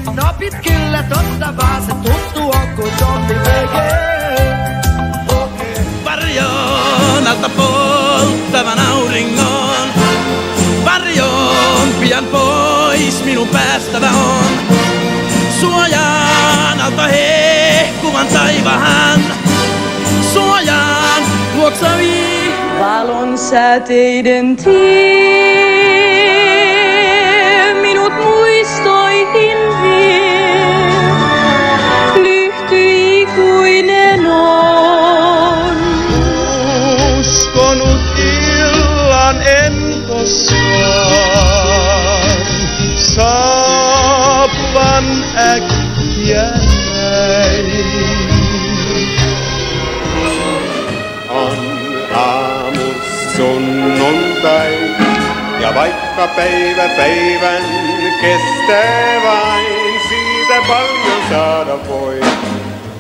Snapit kyllä totta vaan se tuttu on kuin zombi Varjoon alta polttavan auringon. Varjoon pian pois minun päästävä on. Suojaan alta hehkuvan taivaan. Suojaan luoksavii valon säteiden tie minut muistoihin vie. Lyhty ikuinen on. Uskonut illan en koskaan saapuvan äkkiä näin. On aamu sunnuntai ja vaikka päivä päivän kestää vain, siitä paljon saada voi.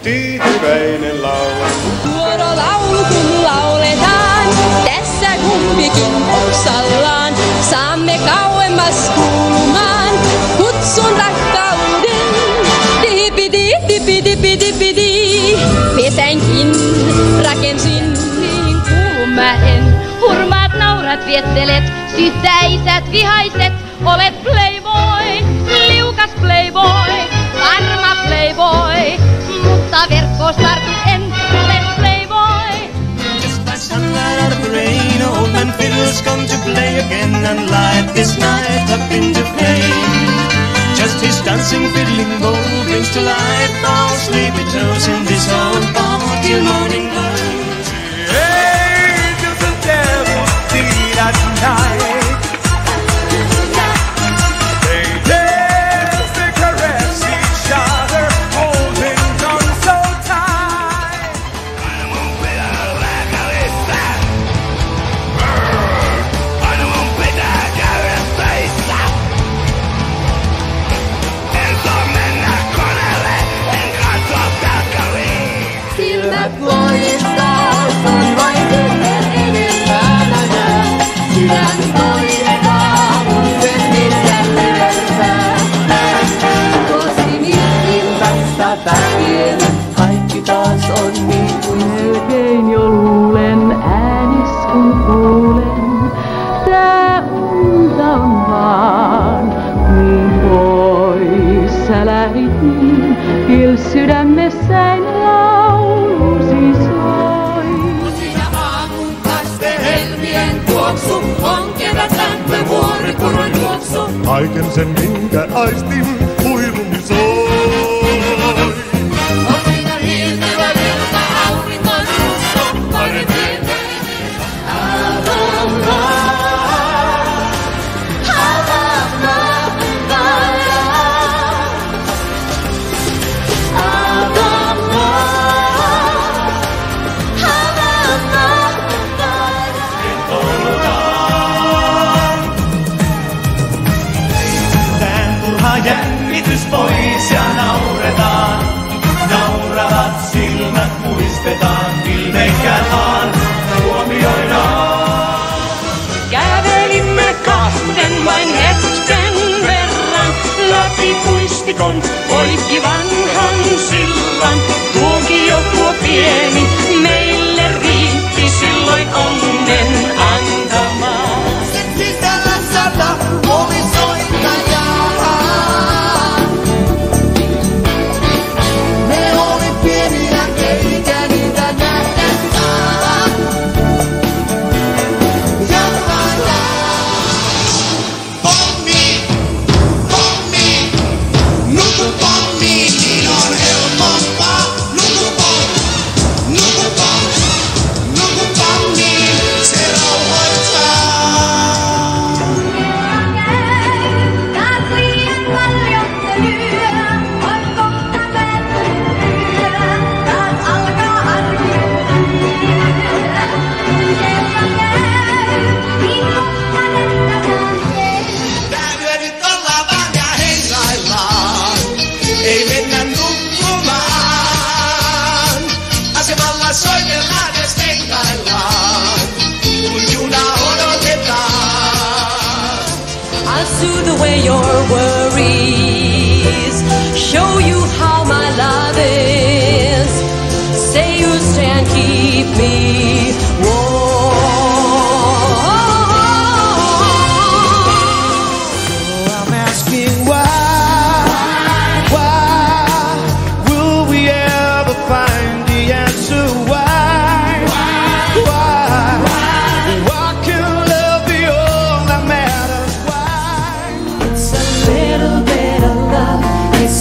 Tyytyväinen laulan. Tuoro laulu kun lauletaan, tässä kumpikin oksallaan. Saamme kauemmas kuulumaan kutsun rakkauden. Dipidi, dipidi, dipidi. Pesänkin rakensin niihin kuulumäen. Hurmaat naurat viettelet, syttäisät vihaiset. Olet playboy, liukas playboy, varma playboy. Mutta verkkoos tartut en ole playboy. Just like sunlight out of the rain, old man fiddles come to play again and light this night up into flame. Just his dancing fiddling bowl brings to life all sleepy toes in this old bar till morning glows. Angels and devils meet at night. They dance, they caress each other, holding on so tight. Aina mun pitää lääkärissä. Aina mun pitää käydä töissä. En saa mennä koneelle, en katsoa telkkariin. Silmät loistaa, on vain yhden enemmän näe. Sydän loistaa, mun sydämissä levertää. Koski ilmasta väkien, kaikki taas on niin kuin melkein jo luulen. Äänis kun kuulen, tää unta on vaan. Niin pois sä lähit niin, il sydämessäin laulusi soi. Siinä aamun kaste helmien tuoksu, on kevät lämpö vuoripuron juoksu. Kaiken sen minkä aistin huiluni soi. On siinä hiiltävä virta auringon russo, paremmin. Jännitys pois ja nauretaan. Nauravat silmät muistetaan, ilmeikään huomioidaan. Kävelimme kahden vain hetken verran läpi puistikon poikki vanhan sillan. Tuokio tuo pieni meille riitti silloin onnen antamaan. Sen sisällä 100 oli soittajaa. Me oli pieniä eikä niitä nähdä saa. Pommi, pommi, nuku pommi, niin on helpompaa. Nuku pommi, se rauhoittaa. Taas liian paljon se lyö, on kohta päättynyt yö. Taas alkaa arki yö. Kerran käy, niin kohtanen tänään tee. Tää yö nyt ollaan vaan ja hengaillaan. Ei mennä nukkumaan. Asemalla soitellaan ja stengaillaan. Kun junaa odotetaan. I'll soothe away your worries.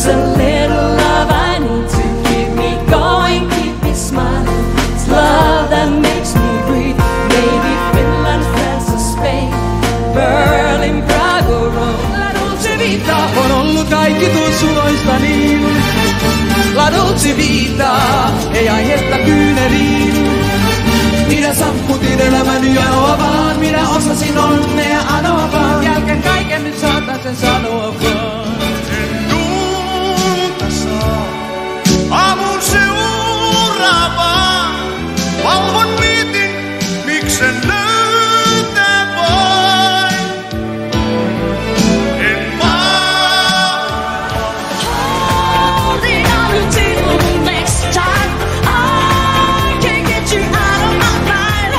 Just a little love I need to keep me going, keep me smiling. It's love that makes me breathe. Maybe Finland, France or Spain, Berlin, Prague or Rome. La dolce vita on ollut kaikki suloista niin. La dolce vita ei aihetta kyyneliin. Minä sammutin elämäni janoa vaan, minä osasin onnea anoa vaan. Jälkeen kaiken nyt saatan sen sanoa vaan. Aamun seuraavaan valvon mietin, miksen löytää vain. En vaan. Holding on until next time, I can't get you out of my mind.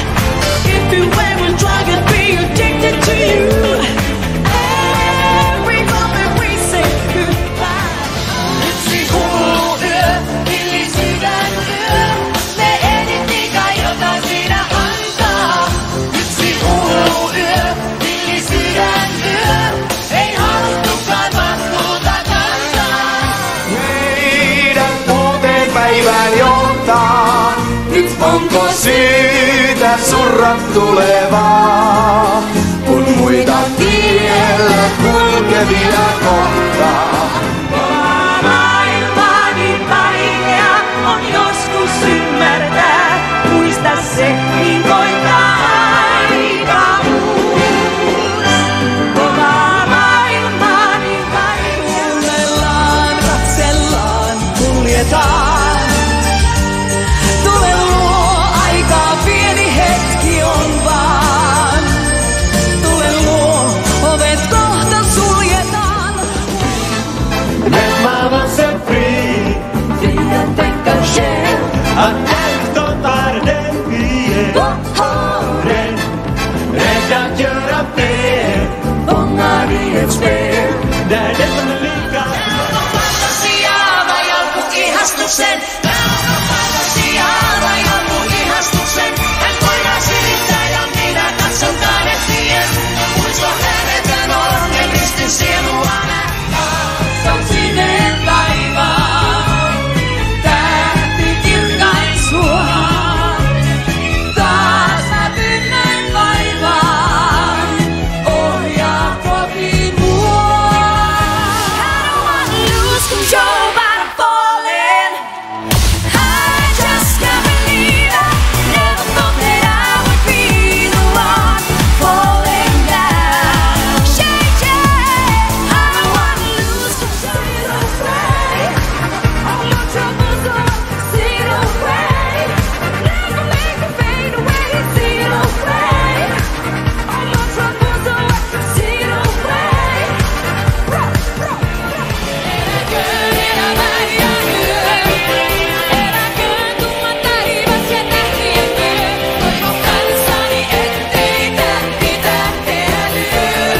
If you ever try to be addicted to you, every moment we say goodbye. Yksi hulluyö, villi sydänyö, me ehdittiin kai jotain siinä antaa. Yksi hulluyö, villi sydänyö, ei haluttukaan vastuuta kantaa. Meidän uuteen päivään johtaa. Nyt onko syytä surra tulevaa, kun muita tiellä kulkevia kohtaa? Maailmani vaikea on joskus ymmärtää. Muista se, niin koittaa aikaus. Kova maailmani vaikea. Kuunnellaan, katsellaan, kuljetaan. Tule luo, aikaa pieni hetki on vaan. Tule luo, ovet kohta suljetaan. Let mama set free, Friheten tänka själv. att äkta är den vi är. Rädd att göra fel, Fångar i ett spel. där det som är lika. Fantasiaa vai jonkun ihastuksen? Fantasiaa vai jonkun ihastuksen? Hän voidaan silittää ja minä katson kahdestien. Muisto hävetön onnen ristin sielua nähtää. Se on sininen taivaan, tähti kirkkain suoraan. Taas mä pynnän vaivaan, ohjaa kotiin mua. I don't wanna lose control, but I'm falling. I just can't believe I never thought that I would be the one falling down. Yeah, yeah, I don't wanna lose control. All your troubles are sail away. Never make them fade away, sail away. All your troubles are sail away. Eläköön elämän ja yö. Eläköön tumma taivas ja tähtien työ. Toivon kanssani, ettei tähti tähteä lyö.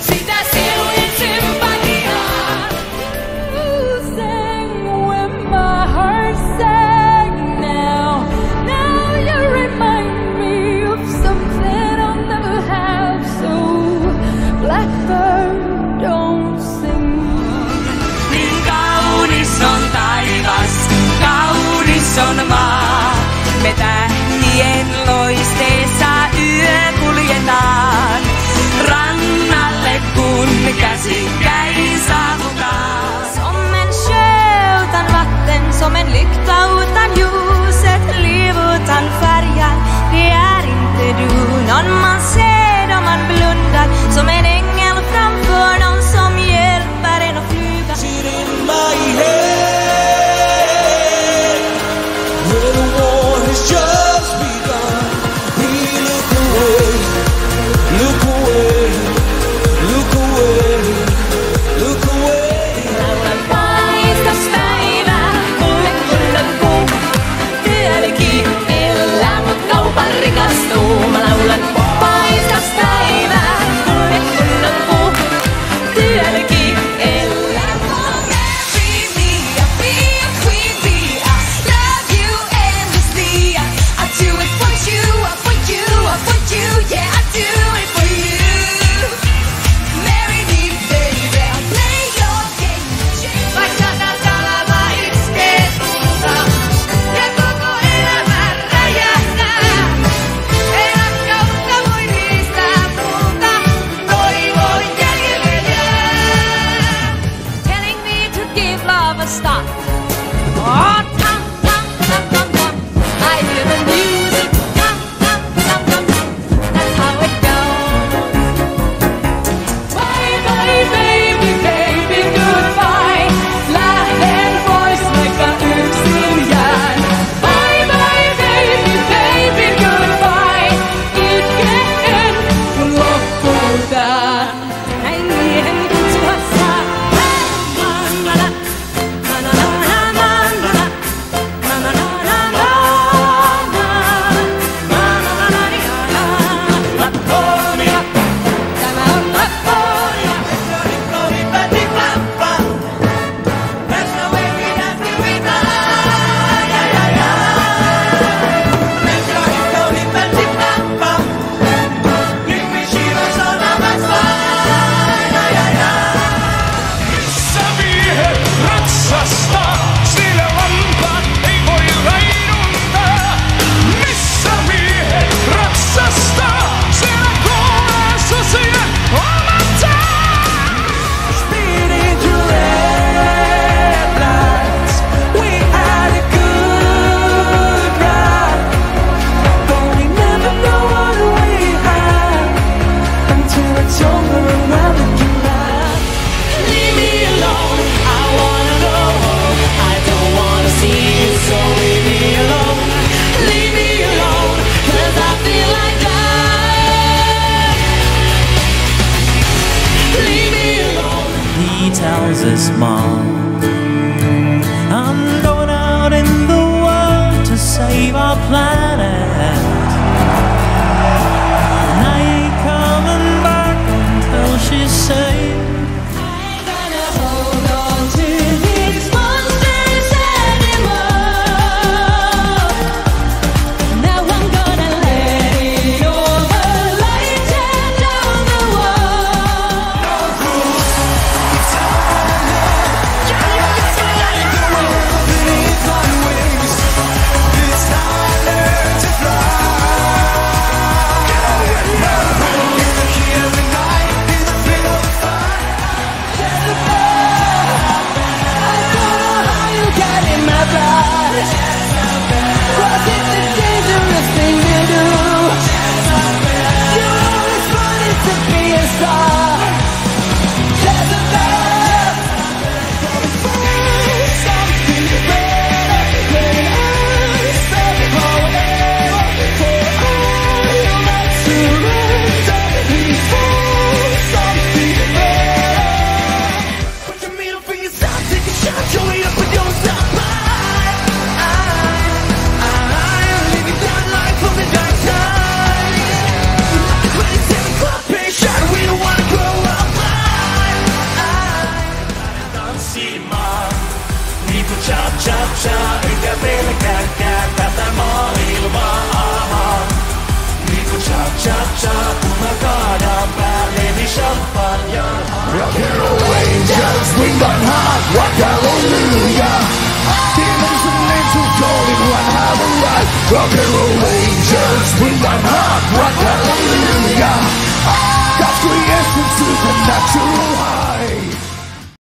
Sitä sielujen sympatiaa. You sang when my heart sang now. Now you remind me of something I'll never have. So blackbird, don't sing. Niin kaunis on taivas, kaunis on maa. Me tähtien loisteessa yö kuljetaan. Rannalle kun käsikkäin saavutaan. Som en sjö utan vatten, som en lykta utan ljus. Ett liv utan färger, det är inte du. Någon man ser om man blundar, som en ängel framför någon som hjälper en att flyga. Sit in my head where the war has just begun. We look away, look away, look away. stop. Oh, tam, tam, tam, tam, tam. I hear the music. Tam, tam, tam, tam, tam. That's how it goes. Bye, bye, baby, baby, goodbye. Laugh and voice like a yksin. Bye, bye, baby, baby, goodbye. Itkeen, kun lopputaan. Näin miehen kutsuessa. Missä miehet ratsastaa, sillä lampaat ei voi laiduntaa. Missä miehet ratsastaa, siellä kuulee susien omattaa. Speeding through red lights, we had a good ride, but we never know what we had until it's over and we're looking back. Leave me alone, I wanna go home. I don't wanna see you, so leave me alone. Leave me alone, 'cause I feel like dying. Leave me alone. He tells his mom, I'm going out in the world to save our planet. And I ain't coming back until she's safe. Ain't gonna hold on to these monsters anymore. Now I'm gonna let it overlight and down the wall. Put your middle finger up, take a shot, show it up and don't stop. Live your dark life from the dark side. 27 club pay shot, we don't wanna grow up. Tanssimaan, niin kuin cha-cha-cha, eikä pelkääkään tätä maailmaa. Niin kuin cha-cha-cha, kun mä kaadan päälleni champagnea. Rock and roll angels, swing on hard, rock hallelujah. Demons and angels calling one have a right. Rock and roll angels, swing on hard, rock hallelujah. God's creation to the natural